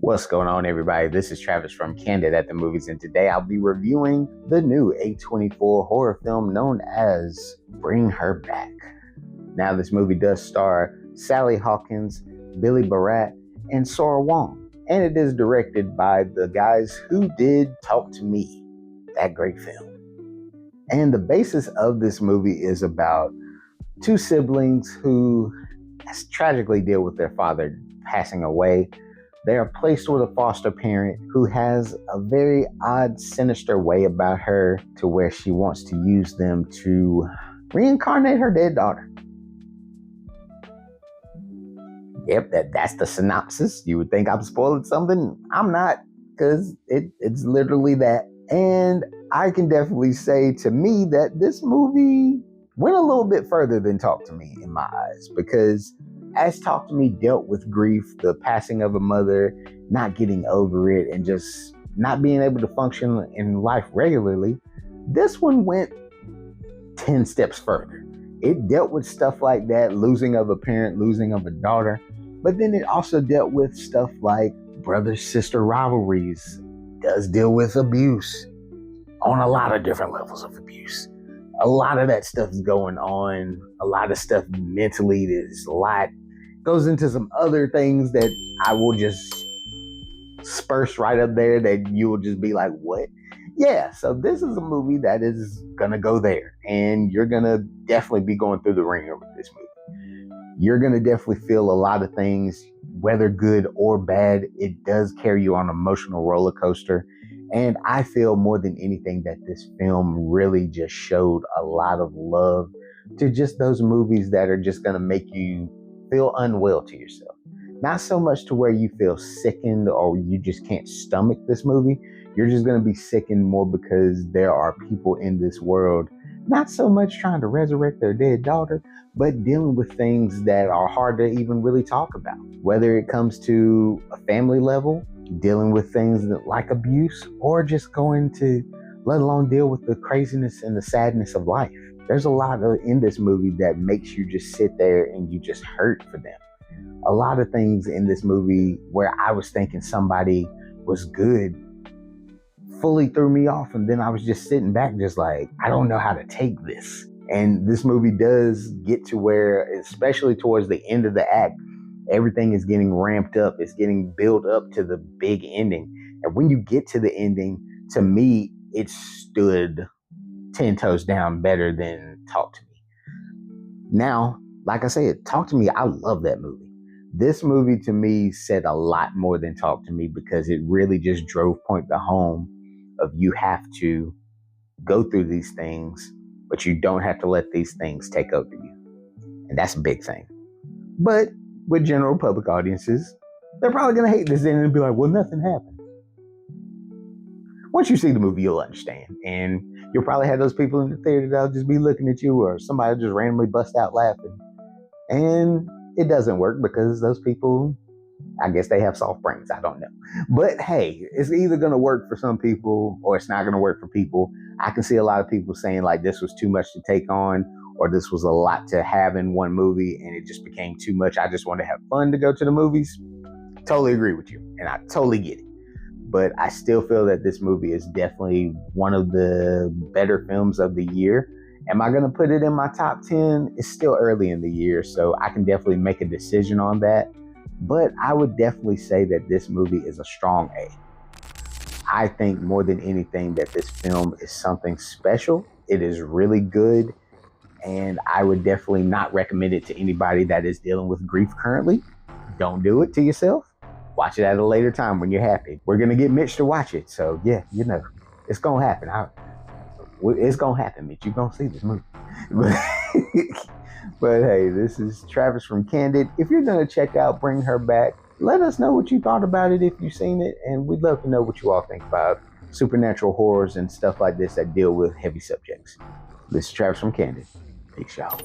What's going on, everybody? This is Travis from Candid at the Movies, and today I'll be reviewing the new A24 horror film known as Bring Her Back. Now, this movie does star Sally Hawkins, Billy Barratt, and Sora Wong, and it is directed by the guys who did Talk to Me, that great film. And the basis of this movie is about two siblings who tragically deal with their father passing away. They are placed with a foster parent who has a very odd, sinister way about her to where she wants to use them to reincarnate her dead daughter. Yep, that's the synopsis. You would think I'm spoiling something. I'm not, because it's literally that. And I can definitely say to me that this movie went a little bit further than Talk to Me in my eyes, because as Talk to Me dealt with grief, the passing of a mother, not getting over it, and just not being able to function in life regularly, this one went 10 steps further. It dealt with stuff like that, losing of a parent, losing of a daughter, but then it also dealt with stuff like brother-sister rivalries, does deal with abuse on a lot of different levels of abuse. A lot of that stuff is going on, a lot of stuff mentally, there's a lot goes into some other things that I will just spurse right up there that you will just be like, what? Yeah, so this is a movie that is gonna go there, and you're gonna definitely be going through the ringer with this movie. You're gonna definitely feel a lot of things, whether good or bad. It does carry you on an emotional roller coaster, and I feel more than anything that this film really just showed a lot of love to just those movies that are just gonna make you feel unwell to yourself. Not so much to where you feel sickened or you just can't stomach this movie. You're just going to be sickened more because there are people in this world not so much trying to resurrect their dead daughter, but dealing with things that are hard to even really talk about. Whether it comes to a family level, dealing with things like abuse, or just going to, let alone deal with the craziness and the sadness of life. There's a lot in this movie that makes you just sit there and you just hurt for them. A lot of things in this movie where I was thinking somebody was good fully threw me off, and then I was just sitting back just like, I don't know how to take this. And this movie does get to where, especially towards the end of the act, everything is getting ramped up. It's getting built up to the big ending. And when you get to the ending, to me, it stood 10 toes down better than Talk to Me. Now, like I said, Talk to Me, I love that movie. This movie to me said a lot more than Talk to Me, because it really just drove point the home of you have to go through these things, but you don't have to let these things take over you. And that's a big thing. But with general public audiences, they're probably going to hate this and be like, well, nothing happened. Once you see the movie, you'll understand. And you'll probably have those people in the theater that'll just be looking at you, or somebody will just randomly bust out laughing. And it doesn't work because those people, I guess they have soft brains. I don't know. But hey, it's either going to work for some people or it's not going to work for people. I can see a lot of people saying like this was too much to take on, or this was a lot to have in one movie and it just became too much. I just want to have fun to go to the movies. Totally agree with you. And I totally get it. But I still feel that this movie is definitely one of the better films of the year. Am I going to put it in my top 10? It's still early in the year, so I can definitely make a decision on that. But I would definitely say that this movie is a strong A. I think more than anything that this film is something special. It is really good, and I would definitely not recommend it to anybody that is dealing with grief currently. Don't do it to yourself. Watch it at a later time when you're happy. We're going to get Mitch to watch it. So, yeah, you know, it's going to happen. It's going to happen, Mitch. You're going to see this movie. But, hey, this is Travis from Candid. If you're going to check out Bring Her Back, let us know what you thought about it if you've seen it. And we'd love to know what you all think about supernatural horrors and stuff like this that deal with heavy subjects. This is Travis from Candid. Peace, y'all.